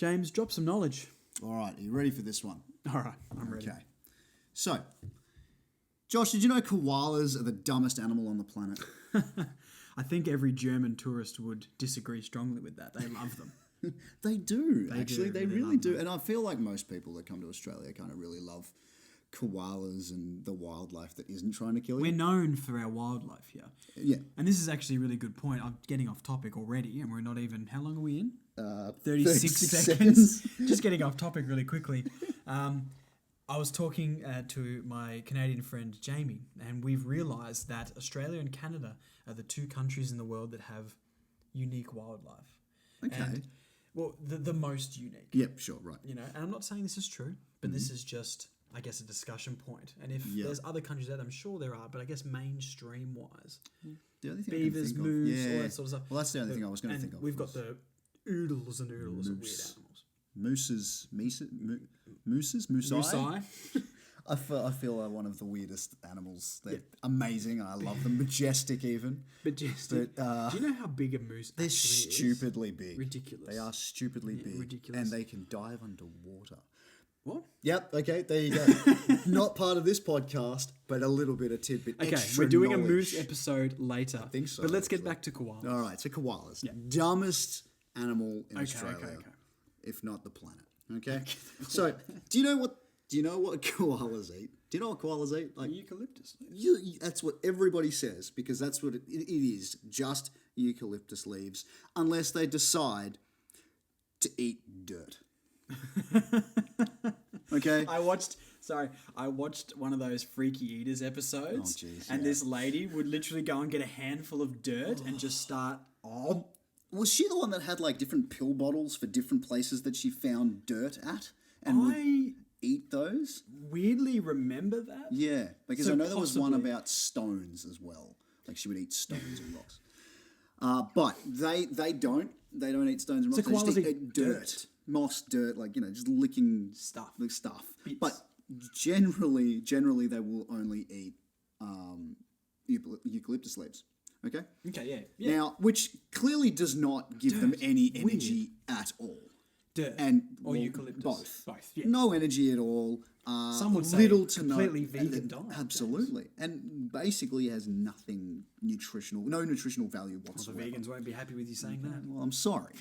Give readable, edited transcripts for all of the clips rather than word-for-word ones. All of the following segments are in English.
James, drop some knowledge. All right, are you ready for this one? All right, I'm ready. Okay. So, Josh, did you know koalas are the dumbest animal on the planet? I think every German tourist would disagree strongly with that. They love them. They do, actually. They really love do. them. And I feel like most people that come to Australia kind of really love koalas and the wildlife that isn't trying to kill you. We're known for our wildlife here. Yeah. And this is actually a really good point. I'm getting off topic already, and we're not even... How long are we in? 36 seconds. Just getting off topic really quickly. I was talking to my Canadian friend Jamie, and we've realised that Australia and Canada are the two countries in the world that have unique wildlife. Okay. And, well, the most unique. Yep, sure, right. You know, and I'm not saying this is true, but this is just, I guess, a discussion point. And if Yep. there's other countries out there, I'm sure there are, but I guess mainstream-wise, The only thing beavers, I can think moose, of, all that sort of stuff. Well, that's the only thing I was going to And think of. we've got the oodles and oodles of weird Moose. animals. Mooses. Moosei? Moosei. I feel like one of the weirdest animals. They're amazing, and I love them. Majestic, even. Majestic. But, do you know how big a moose they're actually stupidly is? big. Ridiculous. They are stupidly Yeah, big. ridiculous. And they can dive underwater. What? Yep, okay, there you go. Not part of this podcast, but a little bit of tidbit. Okay, extra we're doing knowledge. a moose episode later. I think so, But let's get actually. back to koalas. All right, so koalas. Dumbest animal in Okay, Australia, okay. if not the planet. Okay? So, do you know what koalas eat? Do you know what koalas eat? Like, Eucalyptus. that's what everybody says, because that's what it is, just eucalyptus leaves, unless they decide to eat dirt. Okay? I watched one of those Freaky Eaters episodes, Oh, jeez, and yeah. this lady would literally go and get a handful of dirt and just start. Was she the one that had like different pill bottles for different places that she found dirt at? And would I eat those? weirdly remember that. Yeah, because So I know there was one possibly. about stones as well. Like she would eat stones and rocks. But they don't eat stones and rocks. They koalas just eat eat dirt. Moss, dirt, like, just licking Stuff. like stuff. Bits. But generally they will only eat eucalyptus leaves. Okay? Okay, yeah. Now, which clearly does not give them any energy at all. Dirt. And or well, eucalyptus. Both. Yeah. No energy at all. Some would say little to completely no, vegan diet. Absolutely, and basically has no nutritional value The whatsoever. vegans won't be happy with you saying that. Well, I'm sorry,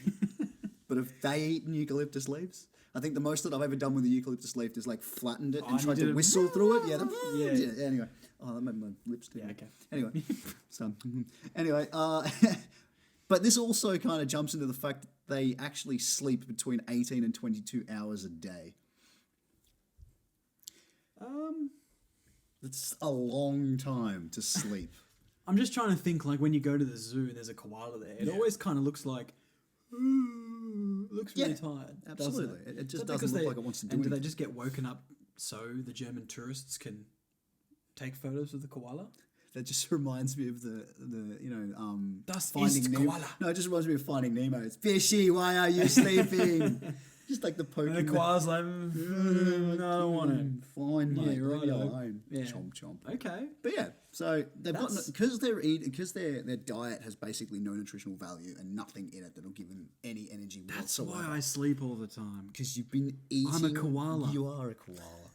but if they eat eucalyptus leaves, I think the most that I've ever done with the eucalyptus leaf is like flattened it and you tried did to it. whistle through it. Yeah. Anyway, that made my lips do. Yeah, okay. Anyway, so anyway, but this also kind of jumps into the fact that they actually sleep between 18 and 22 hours a day. It's a long time to sleep. I'm just trying to think, like, when you go to the zoo and there's a koala there, it always kind of looks like, looks really tired. Absolutely. Doesn't It just Is that doesn't because look like it wants to do And do they anything. just get woken up so the German tourists can take photos of the koala? That just reminds me of the Das Finding ist Nemo. Koala. No, it just reminds me of Finding Nemo. It's fishy. Why are you sleeping? Just like the poking. And the koala's like, no, I don't want it. Fine, mate. Yeah, Leave me righto. alone. Yeah. Chomp chomp. Okay. But yeah, so they've got That's- because their diet has basically no nutritional value and nothing in it that'll give them any energy That's whatsoever. why I sleep all the time. Because you've been eating. I'm a koala. You are a koala.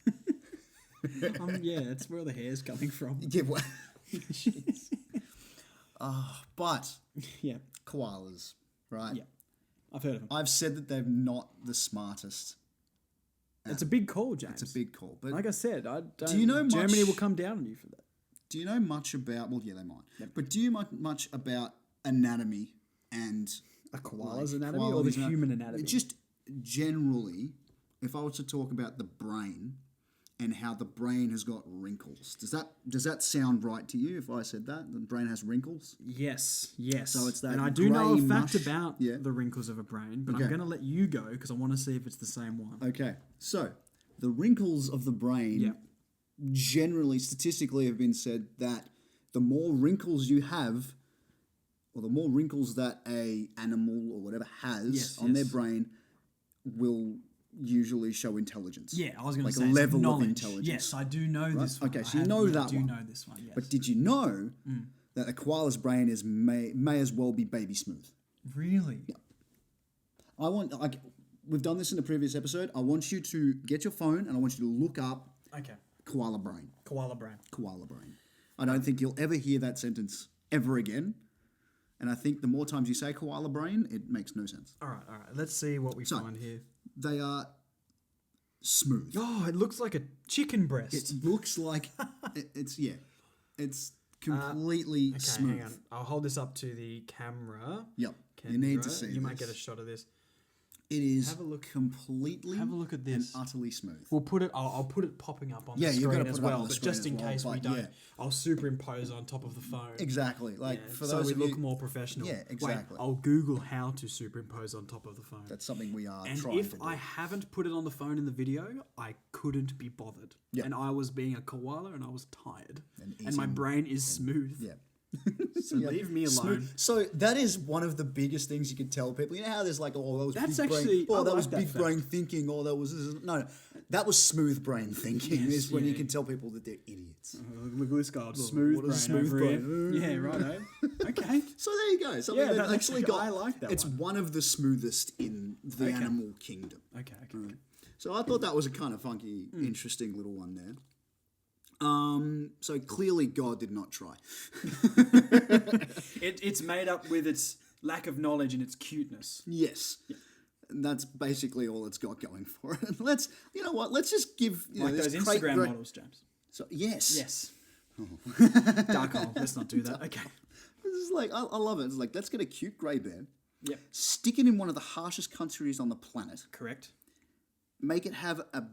Yeah, that's where the hair's coming from. Yeah, well, but Yeah. koalas, right? Yeah. I've heard of them. I've said that they're not the smartest. It's a big call, James. It's a big call. But Like I said, I don't. Do you know Germany much- will come down on you for that. do you know much about? Well, yeah, they might. But do you know much about anatomy and A koala's like, anatomy or the koalas' human anatomy? Just generally, if I was to talk about the brain and how the brain has got wrinkles, does that sound right to you? If I said that the brain has wrinkles, Yes. So it's that and I do know a grey fact mush. about Yeah. the wrinkles of a brain, but Okay. I'm going to let you go because I want to see if it's the same one. okay. So the wrinkles of the brain. Yeah. Generally, statistically, have been said that the more wrinkles you have, or the more wrinkles that a animal or whatever has Yes, on their yes. brain, will usually show intelligence. Yeah, I was going to Like say a level of knowledge. intelligence. Yes, I do know this one. Okay, I so you know that I do one. know this one, yes. But did you know that a koala's brain may as well be baby smooth? Really? I want like we've done this in the previous episode. I want you to get your phone and I want you to look up Okay. koala brain. Koala brain. Koala brain. I don't think you'll ever hear that sentence ever again. And I think the more times you say koala brain, it makes no sense. All right. Let's see what we find here. They are smooth. Oh, it looks like a chicken breast. It looks like it's completely Okay, smooth. hang on. I'll hold this up to the camera. Yep. You need to see You might this. get a shot of this. It is Have a look. completely Have a look at this. and utterly smooth. We'll put it. I'll put it popping up on the you've screen gotta as put it up well. on the But screen just as in well, case we but don't, yeah. I'll superimpose on top of the phone. Exactly. Like Yeah, for so those we of look you, more professional. Yeah, exactly. Wait, I'll Google how to superimpose on top of the phone. that's something we are And trying if to do. I haven't put it on the phone in the video, I couldn't be bothered. Yeah. And I was being a koala and I was tired. And And my eating- brain is smooth. Yeah. So leave me alone. So that is one of the biggest things you can tell people. You know how there's like, oh, that was That's big actually- brain. Oh, I that like was that big fact. brain thinking. Oh, that was no. That was smooth brain thinking. Yes, is when you yeah. can tell people that they're idiots. Look at this guy. Smooth what a brain smooth over brain. here. Yeah, right. Okay. So there you go. Something Yeah, they've that's actually actually- got. I like that It's one. one of the smoothest in the Okay. animal kingdom. Okay. So I thought that was a kind of funky, interesting little one there. So clearly God did not try. It's made up with its lack of knowledge and its cuteness. Yes. And that's basically all it's got going for it. Let's just give Like this those great- Instagram great- models, James. So yes, Yes. Dark hole. Let's not do that. Okay. This is like I love it. It's like let's get a cute grey bear, Yep. stick it in one of the harshest countries on the planet, Correct. make it have a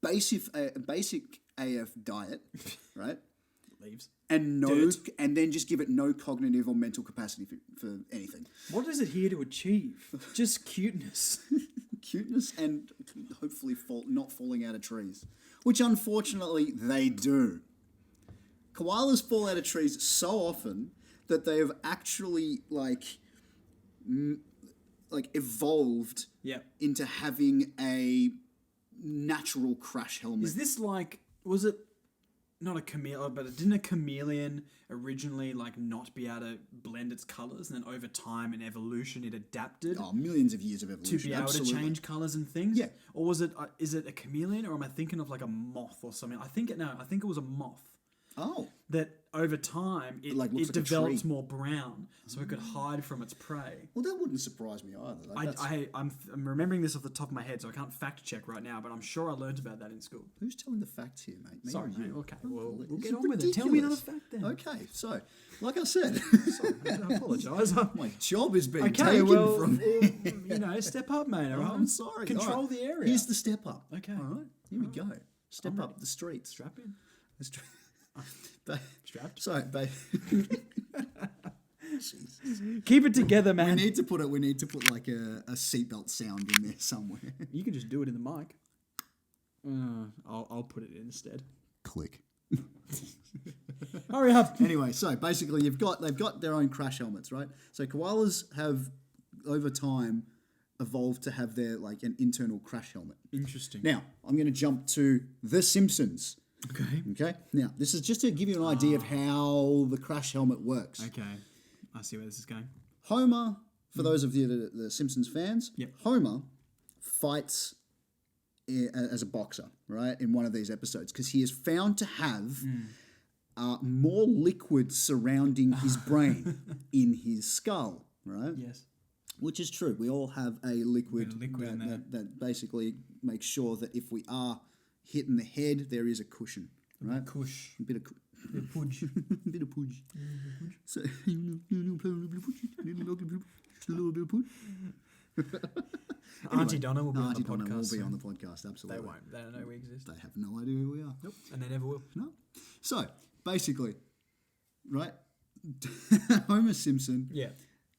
basic AF diet, right? Leaves. And Dirt. and then just give it no cognitive or mental capacity for anything. What is it here to achieve? Just cuteness. Cuteness and hopefully not falling out of trees, which unfortunately they do. Koalas fall out of trees so often that they have actually evolved Yep. into having a natural crash helmet. Is this like, was it not a chameleon, but didn't a chameleon originally not be able to blend its colours, and then over time in evolution it adapted Millions of years of evolution. to be able absolutely. to change colours and things? Yeah. Or was it, is it a chameleon, or am I thinking of like a moth or something? I think it was a moth. Oh, That over time it, Looks it like a developed tree. more brown, so it could hide from its prey. well, that wouldn't surprise me either. I'm remembering this off the top of my head, so I can't fact check right now, but I'm sure I learned about that in school. Who's telling the facts here, mate? Me Sorry, or you? mate. Okay, well, we'll It's get on with it. Tell me another ridiculous. fact then. Okay, so like I said, Sorry, I apologise. my job is being Okay, taken well, from me. step up, mate. All right? I'm sorry. Control All right. the area. Here's the step up. Okay. All right. Here we go. Step up the streets. Strap in. The stre- Strapped. So, Keep it together, we man. need to put like a seatbelt sound in there somewhere. You can just do it in the mic. I'll put it in instead. Click. Hurry up. Anyway, so basically they've got their own crash helmets, right? So koalas have over time evolved to have their an internal crash helmet. Interesting. Now, I'm going to jump to The Simpsons. Okay. Okay? Now, this is just to give you an idea of how the crash helmet works. Okay. I see where this is going. Homer, for those of you that are the Simpsons fans, Yep. Homer fights as a boxer, right, in one of these episodes, because he is found to have more liquid surrounding his brain in his skull, right? Yes. Which is true. We all have a liquid, Bit of liquid in there. that basically makes sure that if we are hit in the head, there is a cushion, right? Kush. A bit of Pudge. bit of pudge. So, Auntie Donna will be Auntie on the Donna podcast. will be on the soon. podcast, absolutely. They won't. They don't know we exist. They have no idea who we are. Nope. And they never will. No. So, basically, right, Homer Simpson Yeah.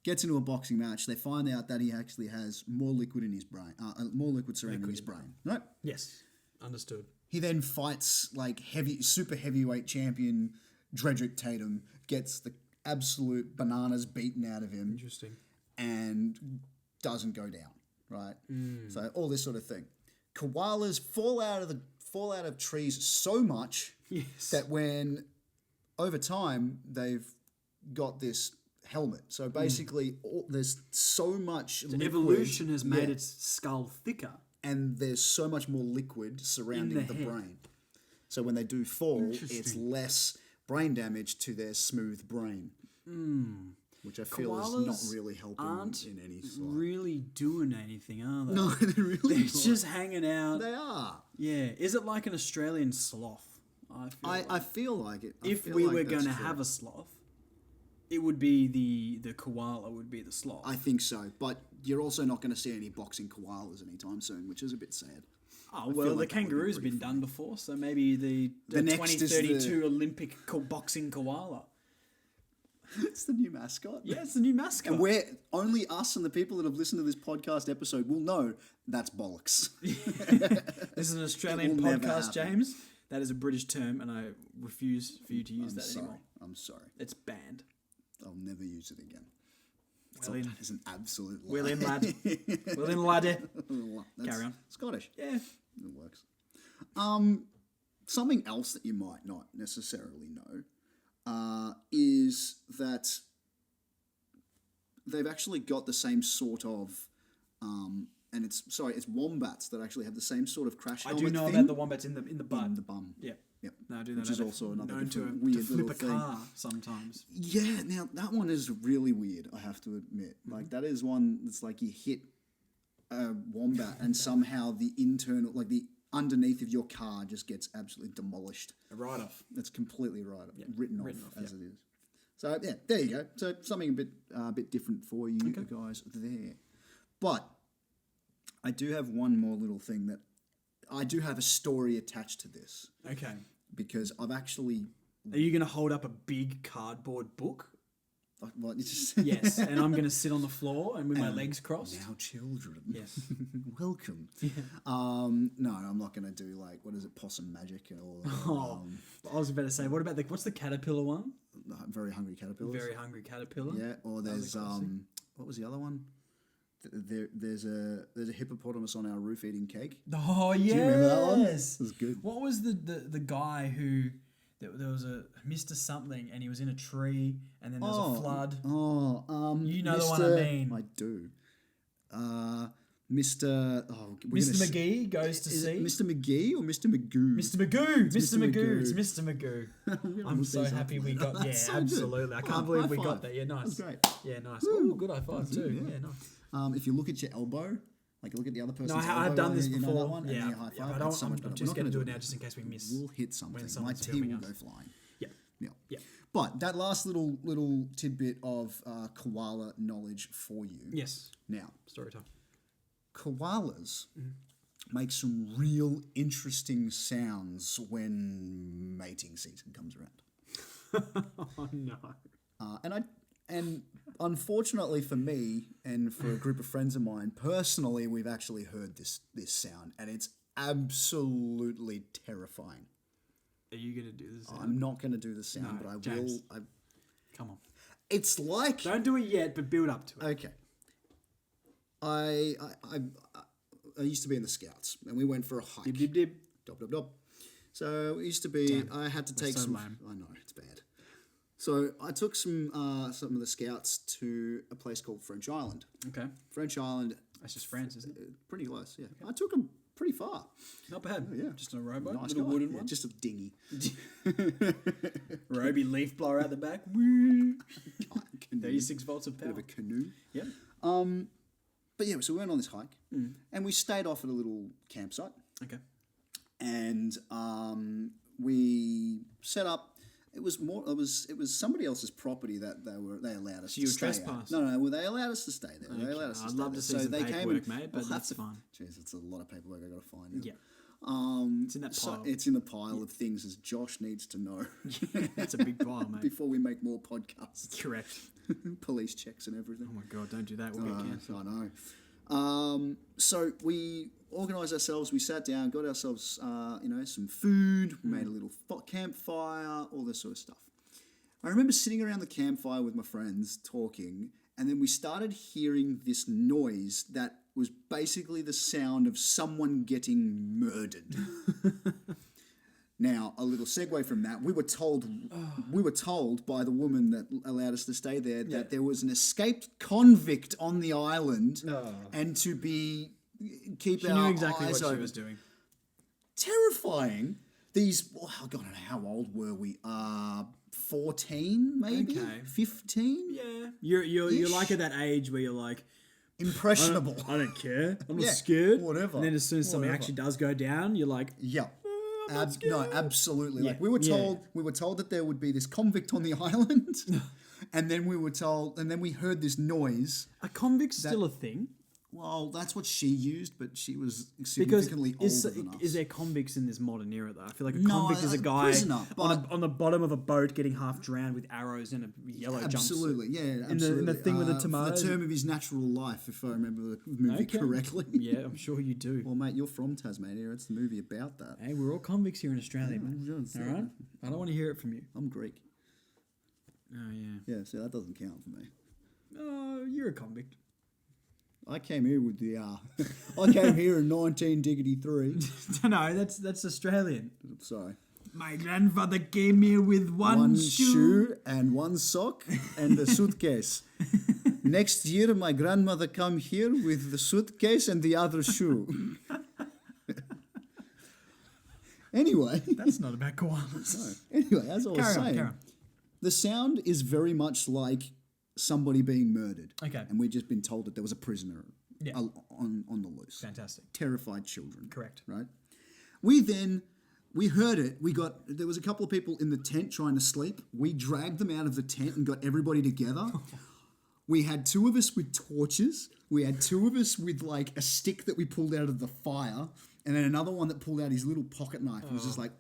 gets into a boxing match. They find out that he actually has more liquid in his brain, more liquid surrounding his brain, right? Yes. Understood. He then fights super heavyweight champion Dredrick Tatum, gets the absolute bananas beaten out of him, Interesting. and doesn't go down, right? So all this sort of thing. Koalas fall out of trees so much Yes. that when over time they've got this helmet. So basically, there's so much liquid, Evolution has made its skull thicker. and there's so much more liquid surrounding the head. brain. So when they do fall, it's less brain damage to their smooth brain, which I feel is not Koalas really helping aren't in any side. really doing anything, are they? No, they're really They're not. just hanging out. They are. Yeah. Is it like an Australian sloth? I feel like it. If we were going to have a sloth, it would be the koala would be the sloth. I think so, but you're also not going to see any boxing koalas anytime soon, which is a bit sad. Oh, well, like the that would be kangaroo's pretty been done before, so maybe the next is 2032 Olympic boxing koala. It's the new mascot. Yeah, it's the new mascot. And we're only us and the people that have listened to this podcast episode will know that's bollocks. This is an Australian will never podcast, happen. James. That is a British term, and I refuse for you to use that anymore. I'm sorry. It's banned. I'll never use it again. Well in. That is an absolute lie. Well in, lad. Well in, laddie. That's Carry on. Scottish. Yeah. It works. Something else that you might not necessarily know is that they've actually got the same sort of, and it's wombats that actually have the same sort of crash I helmet do know thing about the wombats in the butt. in the bum. Yeah. Yep. No, I do know Which that. is also another known to, different to weird flip little a thing. car sometimes. Yeah, now that one is really weird, I have to admit. Like, that is one that's like you hit a wombat and somehow the internal, like the underneath of your car just gets absolutely demolished. A write-off. It's completely written off as it is. So, yeah, there you go. So, something a bit different for you guys there. But I do have one more little thing that I do have a story attached to this. Okay. Because I've actually... Are you going to hold up a big cardboard book? What, it's just Yes, and I'm going to sit on the floor and with my legs crossed. Now, children. Yes. Welcome. Yeah. No, I'm not going to do like, what is it, possum magic or I was about to say, what about what's the caterpillar one? very hungry caterpillars. Very hungry caterpillar. Yeah, or there's what was the other one? There's a hippopotamus on our roof eating cake. Oh yes. Do you remember that one? That was good. What was the guy who there was a Mr. Something and he was in a tree and then there was a flood. You know the one I mean. I do. Mr. McGee goes to see. Mr. McGee or Mr. Magoo? Mr. Magoo. Mr. Mr. Magoo. Magoo. It's Mr. Magoo. I'm look so these up happy we later. got. Yeah, That's so good. absolutely. I Oh, can't believe high we five. got that. Yeah, nice. That's great. Yeah, nice. Oh, good high five too. Yeah. Yeah, nice. If you look at your elbow, like look at the other person's No, elbow, I've done this you know before. that one, and then you high Yeah, five. but That's so much I'm better. just We're going not to do gonna it now just in case we miss. We'll hit something. My someone's tea filming will us. go flying. Yeah. Yeah. But that last little tidbit of koala knowledge for you. Yes. Now, Story time. koalas make some real interesting sounds when mating season comes around. Oh no. And unfortunately for me and for a group of friends of mine, personally, we've actually heard this sound, and it's absolutely terrifying. Are you going to do this? I'm not going to do the sound, No, but I James. will. Come on. It's like Don't do it yet, but build up to it. okay. I used to be in the Scouts, and we went for a hike. Dib, dib, dib. Dop, dop, dop. So it used to be. Damn, I had to take so some. lame. I know it's bad. So I took some of the Scouts to a place called French Island. Okay. French Island, That's just France, isn't it? pretty close. Yeah, I took them pretty far. Not bad. Yeah. Just a rowboat. Nice little guy. wooden Yeah, one. just a dinghy. Roby leaf blower out the back. Canoe. 36 volts of Bit power. of a canoe. Yep. But yeah, so we went on this hike, and we stayed off at a little campsite, Okay. and we set up. It was somebody else's property that they allowed us So you to were stay at. trespassed? No, well, they allowed us to stay there. They Okay. allowed us to I'd stay love there. to see some they came paperwork, and mate, but we'll have that's to- fine. Jeez, it's a lot of paperwork I got to find. Yeah. It's in that pile. it's in the pile of things as Josh needs to know That's a big pile, mate. before we make more podcasts. Correct. Police checks and everything. Oh my god, don't do that. We'll get cancelled. I know. So we organised ourselves. We sat down, got ourselves, some food. We made a little campfire, all this sort of stuff. I remember sitting around the campfire with my friends talking, and then we started hearing this noise that was basically the sound of someone getting murdered. Now, a little segue from that, we were told by the woman that allowed us to stay there that there was an escaped convict on the island, and to keep She our knew exactly eyes what she open. was doing. Terrifying. These, God, I don't know, how old were we? 14, maybe? Okay. 15? Yeah. You're like at that age where you're like, Impressionable. I don't care. I'm not Yeah, scared. whatever. And then as soon as something Whatever. actually does go down, you're like, Yeah. I'm not scared. No, absolutely. Yeah, Like we were yeah. told that there would be this convict on the island, and then we heard this noise. a convict's still a thing. Well, that's what she used, but she was Because significantly older than us. is there convicts in this modern era though? I feel like a No, convict is a guy prisoner, on the bottom of a boat getting half drowned with arrows in a yellow jumpsuit. Absolutely, yeah, In absolutely. the thing with the For tomatoes. the term of his natural life, if I remember the movie correctly. Yeah, I'm sure you do. Well, mate, you're from Tasmania. It's the movie about that. Hey, we're all convicts here in Australia, man. yeah, All right? I don't want to hear it from you. I'm Greek. Oh, yeah. Yeah, so that doesn't count for me. Oh, you're a convict. I came here with the I came here in 1983. No, that's Australian. Sorry. My grandfather came here with one shoe and one sock and a suitcase. Next year, my grandmother come here with the suitcase and the other shoe. Anyway. That's not about koalas. Anyway, as I was saying, Carry on. the sound is very much like somebody being murdered. Okay. And we've just been told that there was a prisoner Yeah. on the loose. Fantastic. Terrified children. Correct. Right? We heard it. There was a couple of people in the tent trying to sleep. We dragged them out of the tent and got everybody together. We had two of us with torches. We had two of us with like a stick that we pulled out of the fire. And then another one that pulled out his little pocket knife and was just like...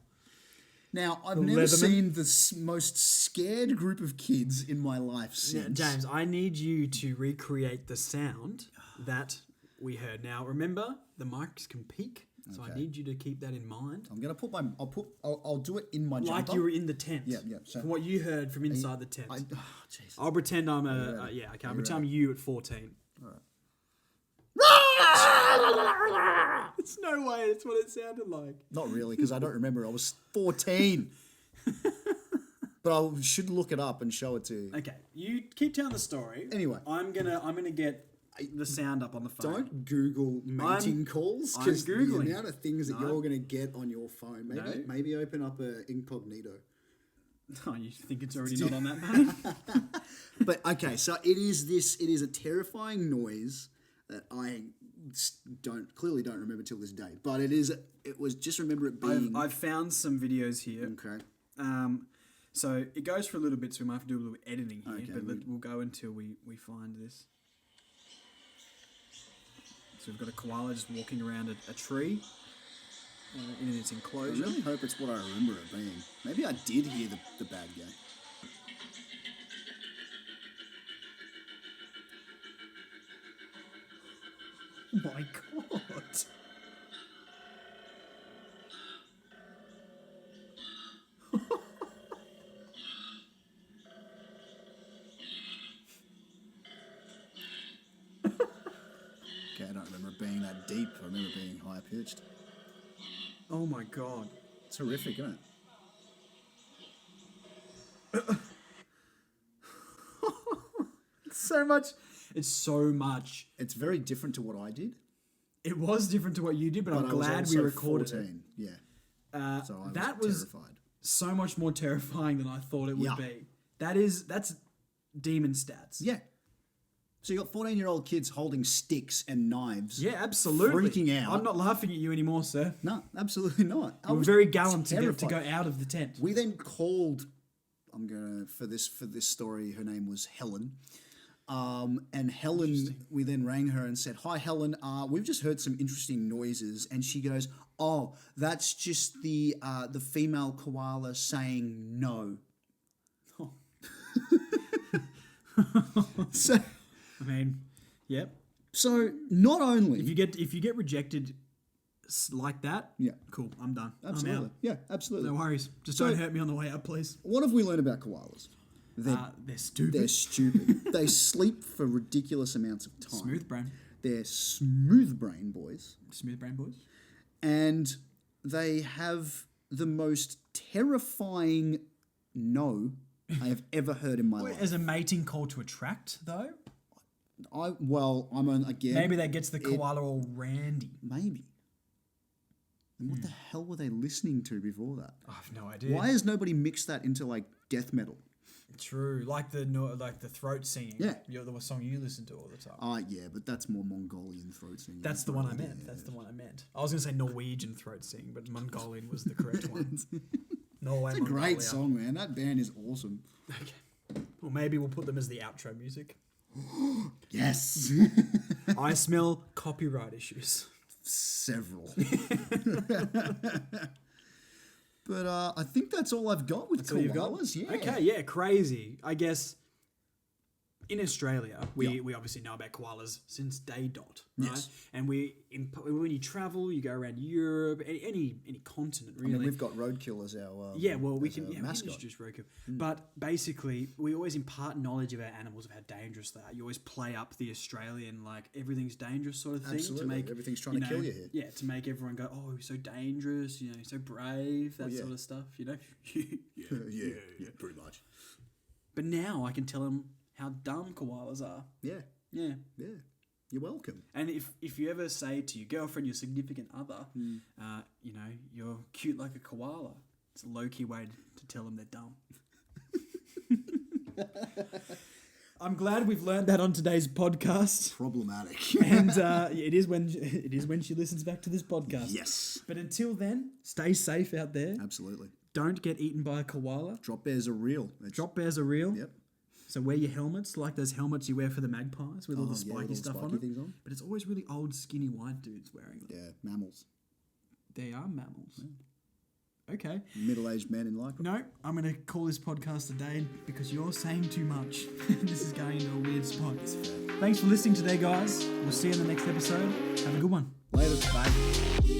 Now, I've never Leatherman? seen the most scared group of kids in my life Now, since. James, I need you to recreate the sound that we heard. Now, remember, the mics can peak, so I Okay. need you to keep that in mind. I'm gonna I'll do it in my jumper. Like you were in the tent. Yeah, yeah, so- from what you heard from inside the tent. Jeez. I'll pretend I'm ready? okay. I'll you pretend I'm you at 14. Alright. It's no way. It's what it sounded like. Not really, because I don't remember. I was 14. But I should look it up and show it to you. Okay, you keep telling the story. Anyway. I'm gonna get the sound up on the phone. Don't Google mating calls, because the Googling. amount of things that No. you're going to get on your phone. Maybe open up a incognito. Oh, you think it's already not on that page? But okay, so it is a terrifying noise that I clearly don't remember till this day. But just remember it being... I've found some videos here. Okay. So it goes for a little bit, so we might have to do a little editing here, Okay, but we'll go until we find this. So we've got a koala just walking around a tree in its I enclosure. really hope it's what I remember it being. Maybe I did hear the bad guy. Oh my god! Okay, I don't remember it being that deep. I remember it being high pitched. Oh my god! It's horrific, isn't it? It's so much. It's very different to what I did. It was different to what you did, but I'm I was glad we also recorded 14. Yeah. it. So I That was was terrified. so much more terrifying than I thought it would Yeah. be. That's demon stats. Yeah. So you got 14-year-old kids holding sticks and knives. Yeah, absolutely. Freaking out. I'm not laughing at you anymore, sir. No, absolutely not. I You were was very gallant to terrified. go out of the tent. We then called. For this story, her name was Helen. And Helen, we then rang her and said, "Hi, Helen. We've just heard some interesting noises." And she goes, "Oh, that's just the female koala saying no." Oh. So, I mean, yep. so not only If you get rejected like that, Yeah. cool. I'm done. absolutely, I'm out. yeah, absolutely. No worries. Just So- don't hurt me on the way out, please. What have we learned about koalas? They're stupid. They're stupid. They sleep for ridiculous amounts of time. Smooth brain. They're smooth brain boys. Smooth brain boys. And they have the most terrifying no I have ever heard in my life. As a mating call to attract, though? I'm on again. Maybe that gets the koala all randy. Maybe. And what the hell were they listening to before that? I have no idea. Why has nobody mixed that into like death metal? True, like the throat singing. Yeah, the song you listen to all the time. Yeah, but that's more Mongolian throat singing. That's the one I meant. That's the one I meant. I was going to say Norwegian throat singing, but Mongolian was the correct one. Norway, it's a Mongolia. great song, man. That band is awesome. Okay. Well, maybe we'll put them as the outro music. Yes. I smell copyright issues. Several. But I think that's all I've got with koalas. Yeah. Okay, yeah, crazy. I guess in Australia, we obviously know about koalas since day dot, right? Yes. And when you travel, you go around Europe, any continent really. I mean, we've got roadkill as our we can introduce roadkill. But basically, we always impart knowledge about animals, of how dangerous they are. You always play up the Australian like everything's dangerous sort of thing. Absolutely. To make everything's trying to kill you here. Yeah, to make everyone go, oh, he's so dangerous, he's so brave, that sort of stuff, yeah, pretty much. But now I can tell him how dumb koalas are. Yeah. Yeah. Yeah. You're welcome. And if you ever say to your girlfriend, your significant other, you're cute like a koala, it's a low-key way to tell them they're dumb. I'm glad we've learned that on today's podcast. Problematic. And it is when she listens back to this podcast. Yes. But until then, stay safe out there. Absolutely. Don't get eaten by a koala. Drop bears are real. Drop bears are real. Yep. So wear your helmets, like those helmets you wear for the magpies with all the spiky stuff on things it. on. But it's always really old, skinny white dudes wearing them. Yeah, mammals. They are mammals. Yeah. Okay. Middle-aged men in like. No, I'm going to call this podcast a day because you're saying too much. This is going into a weird spot. Thanks for listening today, guys. We'll see you in the next episode. Have a good one. Later. Bye.